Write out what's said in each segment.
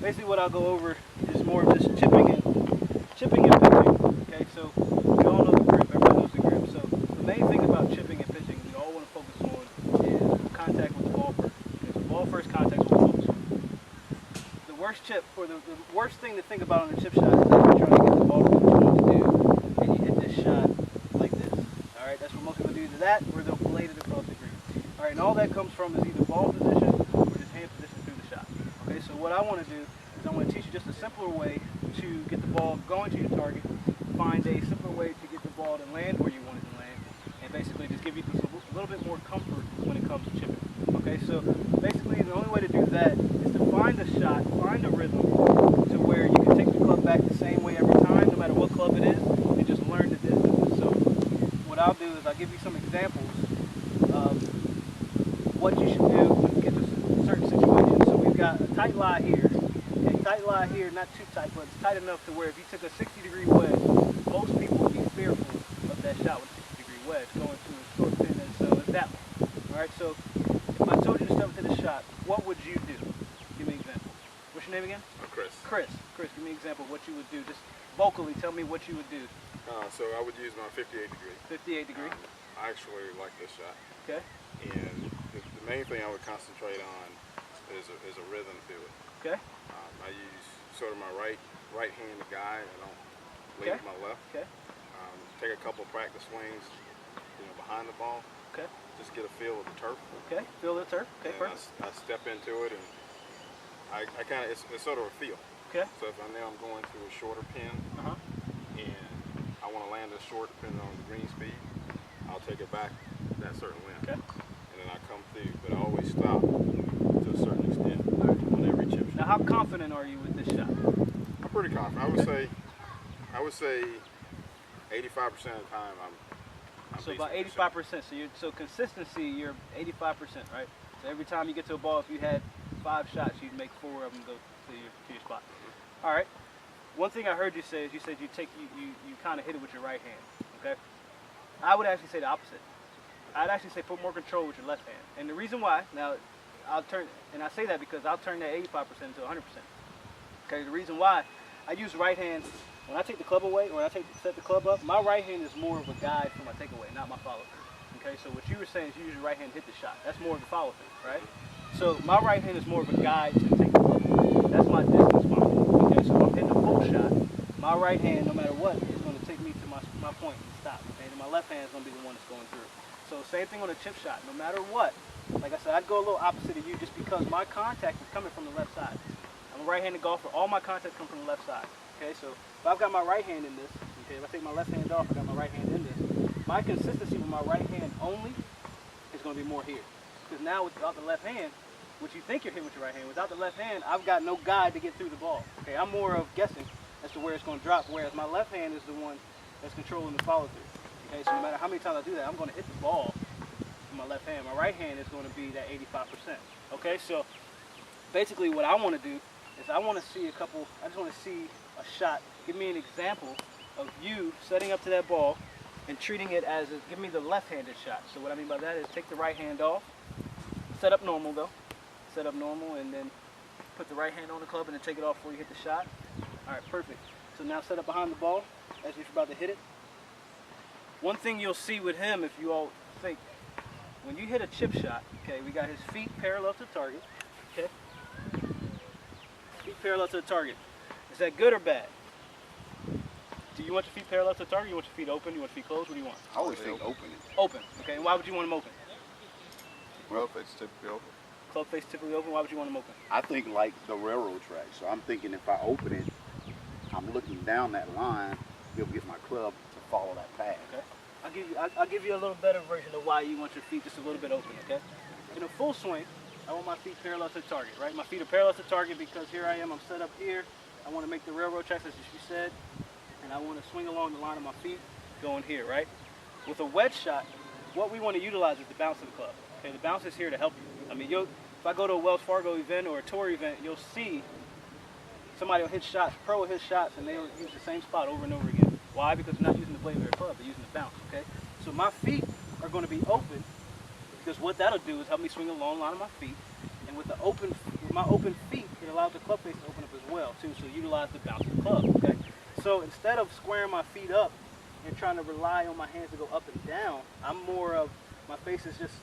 basically what I'll go over is more of just chipping and pitching. Okay, so we all know the grip, everybody knows the grip. So the main thing about chipping and pitching we all want to focus on is contact with the ball first. Okay, so ball first contact is what we focus on. The worst chip, or the worst thing to think about on a chip shot is that you're trying to get the ball to do what you want to do, and you hit this shot like this. Alright, that's what most people do. Either that or they'll blade it across the green. Alright, and all that comes from is either ball position or just hand position through the shot. Okay, so what I want to do is I want to teach you just a simpler way to get the ball going to your target, find a simpler way to get the ball to land where you want it to land, and basically just give you a little bit more comfort when it comes to chipping. Okay, so basically the only way to do that is to find a shot, find a rhythm to where you can take the club back the same way every time, no matter what club it is, and just learn the distance. So what I'll do is I'll give you some examples of what you should do when you get to certain situations. So we've got a tight lie here. Okay, tight lie here, not too tight, but it's tight enough to where if you took a 60-degree wedge, most people would be fearful of that shot with a 60-degree wedge going to a short pin as that one. Alright, so if I told you to step into the shot, what would you do? Give me an example. What's your name again? Chris. Chris, give me an example of what you would do. Just vocally tell me what you would do. So I would use my 58 degree. 58 degree. I actually like this shot. Okay. And the main thing I would concentrate on is a rhythm to it. Okay. I use sort of my right-handed guide. I don't lean with my left. Okay. Take a couple of practice swings, behind the ball. Okay. Just get a feel of the turf. Okay. Feel the turf. Okay. And Perfect. I step into it, and I kind of it's sort of a feel. Okay. So if I know I'm going to a shorter pin, and I want to land a short depending on the green speed, I'll take it back that certain length. Okay. And then I come through, but I always stop to a certain extent on every chip shot. Now, how confident are you with this shot? I'm pretty confident. I would say 85% of the time I'm so about 85%. So consistency, you're 85%, right? So every time you get to a ball, if you had 5 shots, you'd make 4 of them go to your spot. All right. One thing I heard you say is you said you kind of hit it with your right hand. Okay. I would actually say the opposite. I'd actually say put more control with your left hand. And the reason why, now I say that because I'll turn that 85% to 100%. Okay. The reason why I use right hand when I take the club away, or when I set the club up, my right hand is more of a guide for my takeaway, not my follow through. Okay. So what you were saying is you use your right hand to hit the shot. That's more of the follow through, right? So my right hand is more of a guide to take the club away. That's my distance marker. Okay. So if I'm hitting a full shot, my right hand, no matter what, is going to take me to my point and stop. Okay. And my left hand is going to be the one that's going through. So same thing on a chip shot. No matter what, like I said, I'd go a little opposite of you just because my contact is coming from the left side. I'm a right-handed golfer. All my contacts come from the left side. Okay, so if I've got my right hand in this, okay, if I take my left hand off, I got my right hand in this, my consistency with my right hand only is going to be more here. Because now without the left hand, what you think you're hitting with your right hand, without the left hand, I've got no guide to get through the ball. Okay, I'm more of guessing as to where it's going to drop, whereas my left hand is the one that's controlling the follow through. Okay, so no matter how many times I do that, I'm going to hit the ball with my left hand. My right hand is going to be that 85%. Okay, so basically what I want to do is I want to see I just want to see a shot. Give me an example of you setting up to that ball and treating it as give me the left-handed shot. So what I mean by that is take the right hand off, set up normal though, set up normal, and then put the right hand on the club and then take it off before you hit the shot. All right, perfect. So now set up behind the ball as if you're about to hit it. One thing you'll see with him, if you all think, when you hit a chip shot, okay, we got his feet parallel to the target, okay? Feet parallel to the target. Is that good or bad? Do you want your feet parallel to the target? You want your feet open? You want your feet closed? What do you want? I always think open. Open. Okay. And why would you want them open? Well, it's typically open. Club face typically open. Why would you want them open? I think like the railroad track. So I'm thinking if I open it, I'm looking down that line, be able to get my club to follow that path. Okay. I'll give you a little better version of why you want your feet just a little bit open. Okay. In a full swing, I want my feet parallel to the target, right? My feet are parallel to the target because here I am, I'm set up here. I want to make the railroad tracks as you said, and I want to swing along the line of my feet going here, right? With a wedge shot, what we want to utilize is the bounce of the club. Okay, the bounce is here to help you. I mean, if I go to a Wells Fargo event or a tour event, you'll see somebody will hit shots, pro will hit shots, and they'll use the same spot over and over again. Why? Because they're not using the blade of their club, they're using the bounce, okay? So my feet are going to be open because what that'll do is help me swing a long line of my feet, and with my open feet, it allows the club face to open up as well too, so utilize the bounce of the club, okay? So instead of squaring my feet up and trying to rely on my hands to go up and down, I'm more of, my face is just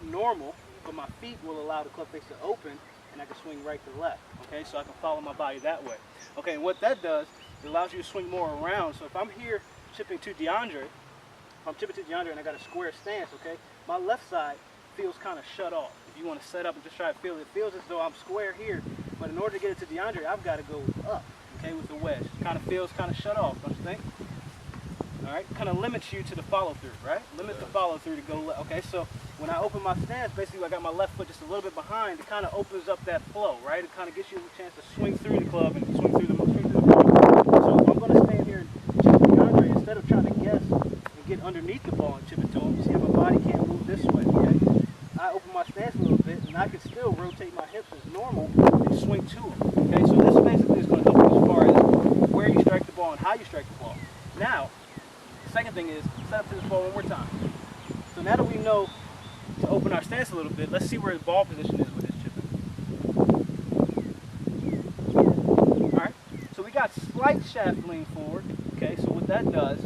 normal, but my feet will allow the club face to open and I can swing right to left, okay? So I can follow my body that way. Okay, and what that does, it allows you to swing more around. So if I'm here chipping to DeAndre, I'm chipping to DeAndre and I got a square stance, okay? My left side feels kind of shut off. If you want to set up and just try to feel it, it feels as though I'm square here, but in order to get it to DeAndre, I've got to go up, okay, with the wedge. Kind of feels kind of shut off, don't you think? All right, kind of limits you to the follow through, right? Limits the follow through to go left. Okay, so when I open my stance, basically I got my left foot just a little bit behind. It kind of opens up that flow, right? It kind of gives you a chance to swing through the club and swing through the club. So if I'm going to stand here and chip to DeAndre, instead of trying to guess and get underneath the ball and chip it to him, see how my body can't move this way, okay? I open my stance a little bit and I can still rotate my hips as normal and swing to him, okay? So this basically is going to help you as far as where you strike the ball and how you strike the ball. Now, the second thing is set up to this ball one more time. So now that we know to open our stance a little bit, let's see where the ball position is with this chipping. Alright, so we got slight shaft lean forward. Okay, so what that does,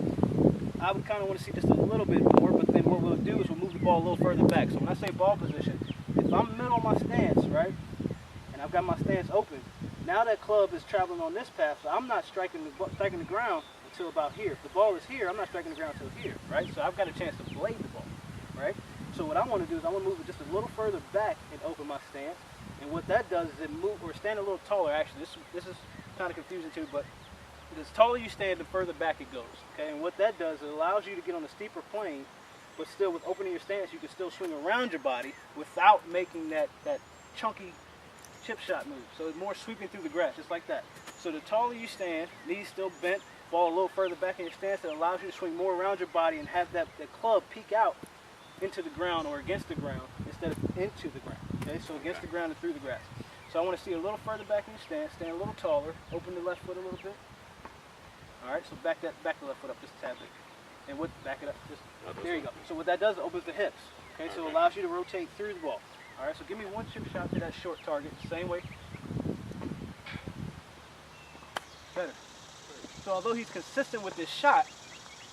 I would kind of want to see just a little bit more, but then what we'll do is we'll move the ball a little further back. So when I say ball position, if I'm middle on my stance, right, and I've got my stance open, now that club is traveling on this path, so I'm not striking the ground until about here. If the ball is here, I'm not striking the ground until here, right? So I've got a chance to blade the ball, right? So what I want to do is I want to move it just a little further back and open my stance. And what that does is it move, or stand a little taller actually. This is kind of confusing too, but the taller you stand, the further back it goes, okay? And what that does, it allows you to get on a steeper plane, but still with opening your stance, you can still swing around your body without making that chunky chip shot move. So it's more sweeping through the grass, just like that. So the taller you stand, knees still bent, ball a little further back in your stance, it allows you to swing more around your body and have that club peek out into the ground or against the ground instead of into the ground. Okay, so against the ground and through the grass. So I want to see a little further back in your stance, stand a little taller, open the left foot a little bit. All right, so back the left foot up just a tad bit. And back it up, just, there you go. So what that does, it opens the hips. Okay, so it allows you to rotate through the ball. All right, so give me one chip shot to that short target, same way. Better. So although he's consistent with this shot,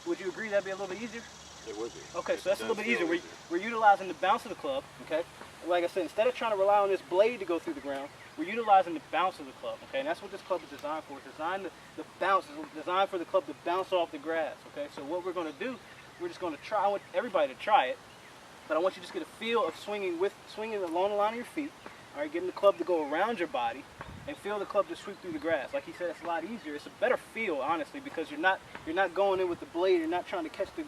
would you agree that'd be a little bit easier? It would be. Okay, so that's a little bit easier. We're utilizing the bounce of the club, okay? Like I said, instead of trying to rely on this blade to go through the ground, we're utilizing the bounce of the club, okay? And that's what this club is designed for. It's designed the bounce, it's designed for the club to bounce off the grass, okay? So what we're going to do, we're just going to try, I want everybody to try it, but I want you to just get a feel of swinging along the line of your feet, all right? Getting the club to go around your body, and feel the club to sweep through the grass. Like he said, it's a lot easier. It's a better feel, honestly, because you're not going in with the blade. You're not trying to catch the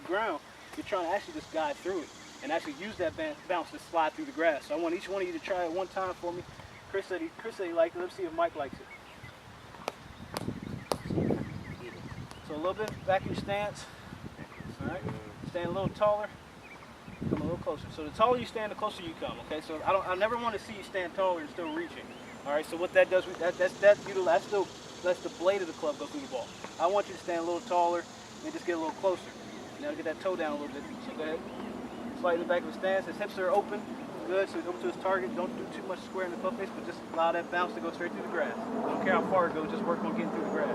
ground. You're trying to actually just guide through it and actually use that bounce to slide through the grass. So I want each one of you to try it one time for me. Chris said he liked it. Let's see if Mike likes it. So a little bit back in your stance. All right. Stand a little taller. Come a little closer. So the taller you stand, the closer you come. Okay. So I never want to see you stand taller and still reaching. All right, so what that does, that's the blade of the club go through the ball. I want you to stand a little taller and just get a little closer. Now get that toe down a little bit. So go ahead. Slightly back of the stance. His hips are open. Good. So he's open to his target. Don't do too much square in the club face, but just allow that bounce to go straight through the grass. Don't care how far it goes. Just work on getting through the grass.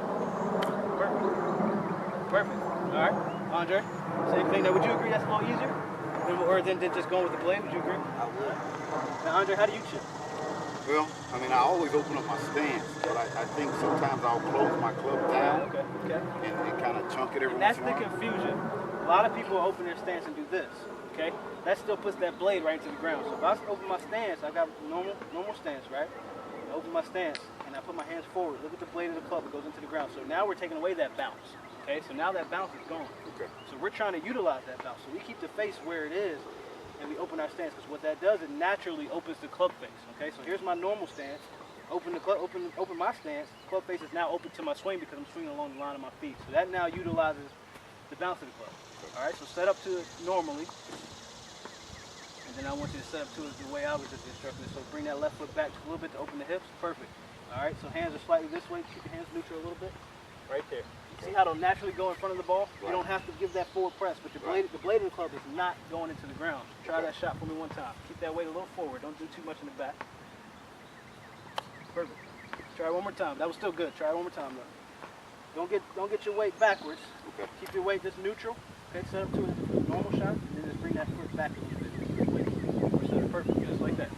Perfect. Perfect. All right, Andre. Same thing. Now, would you agree that's a little easier, or than just going with the blade? Would you agree? I would. Now, Andre, how do you chip? Well, I mean, I always open up my stance, but I think sometimes I'll close my club down and kind of chunk it every once in a while. That's the confusion. A lot of people open their stance and do this, okay? That still puts that blade right into the ground. So if I open my stance, I got normal stance, right? I open my stance and I put my hands forward. Look at the blade of the club, it goes into the ground. So now we're taking away that bounce, okay? So now that bounce is gone. Okay. So we're trying to utilize that bounce. So we keep the face where it is, and we open our stance, because what that does, it naturally opens the club face. Okay, so here's my normal stance. Open my stance. Club face is now open to my swing because I'm swinging along the line of my feet. So that now utilizes the bounce of the club. All right, so set up to it normally, and then I want you to set up to it the way I was just instructing. So bring that left foot back just a little bit to open the hips. Perfect. All right, so hands are slightly this way. Keep your hands neutral a little bit. Right there. See how they'll naturally go in front of the ball? Right. You don't have to give that forward press, but the blade of the club is not going into the ground. Try that shot for me one time. Keep that weight a little forward. Don't do too much in the back. Perfect. Try it one more time. That was still good. Try it one more time though. Don't get your weight backwards. Okay. Keep your weight just neutral. Okay, set up to a normal shot, and then just bring that foot back a little bit. Or set it perfect, just like that.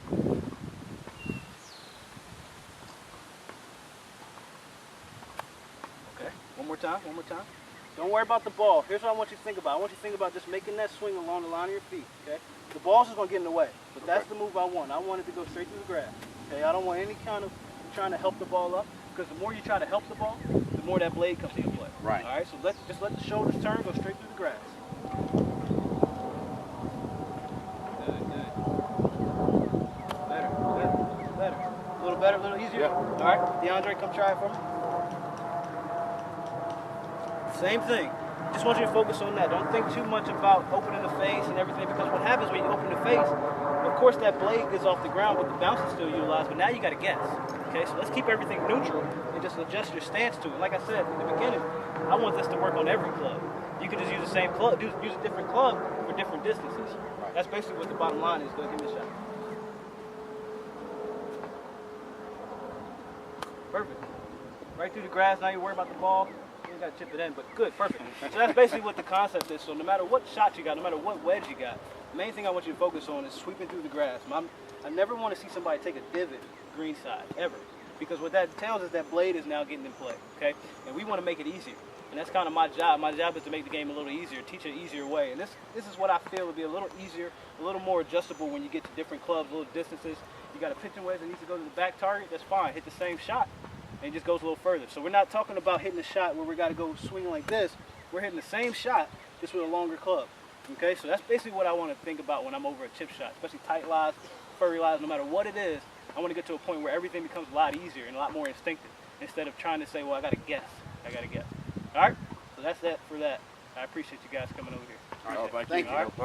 Okay, one more time, one more time. Don't worry about the ball. Here's what I want you to think about. I want you to think about just making that swing along the line of your feet, okay? The ball's just gonna get in the way, but that's the move I want. I want it to go straight through the grass, okay? I don't want any kind of trying to help the ball up, because the more you try to help the ball, the more that blade comes into play. Right. All right, so just let the shoulders turn, go straight through the grass. Good, good. Better, better, better. A little better, a little easier? Yeah. All right, DeAndre, come try it for me. Same thing. Just want you to focus on that. Don't think too much about opening the face and everything, because what happens when you open the face, of course that blade gets off the ground, but the bounce is still utilized, but now you got to guess. Okay, so let's keep everything neutral and just adjust your stance to it. Like I said in the beginning, I want this to work on every club. You can just use the same club, use a different club for different distances. Right. That's basically what the bottom line is. Go ahead, give me a shot. Perfect. Right through the grass, now you worry about the ball. You ain't got to chip it in, but good, perfect. So that's basically what the concept is. So no matter what shot you got, no matter what wedge you got, the main thing I want you to focus on is sweeping through the grass. I never want to see somebody take a divot green side, ever. Because what that tells us that blade is now getting in play, okay? And we want to make it easier. And that's kind of my job. My job is to make the game a little easier, teach an easier way. And this is what I feel would be a little easier, a little more adjustable when you get to different clubs, little distances. You got a pitching wedge that needs to go to the back target, that's fine. Hit the same shot, and it just goes a little further. So we're not talking about hitting a shot where we got to go swinging like this. We're hitting the same shot, just with a longer club. Okay, so that's basically what I want to think about when I'm over a chip shot, especially tight lies, furry lies, no matter what it is. I want to get to a point where everything becomes a lot easier and a lot more instinctive, instead of trying to say, well, I got to guess. All right, so that's that for that. I appreciate you guys coming over here. All right, thank you. All right.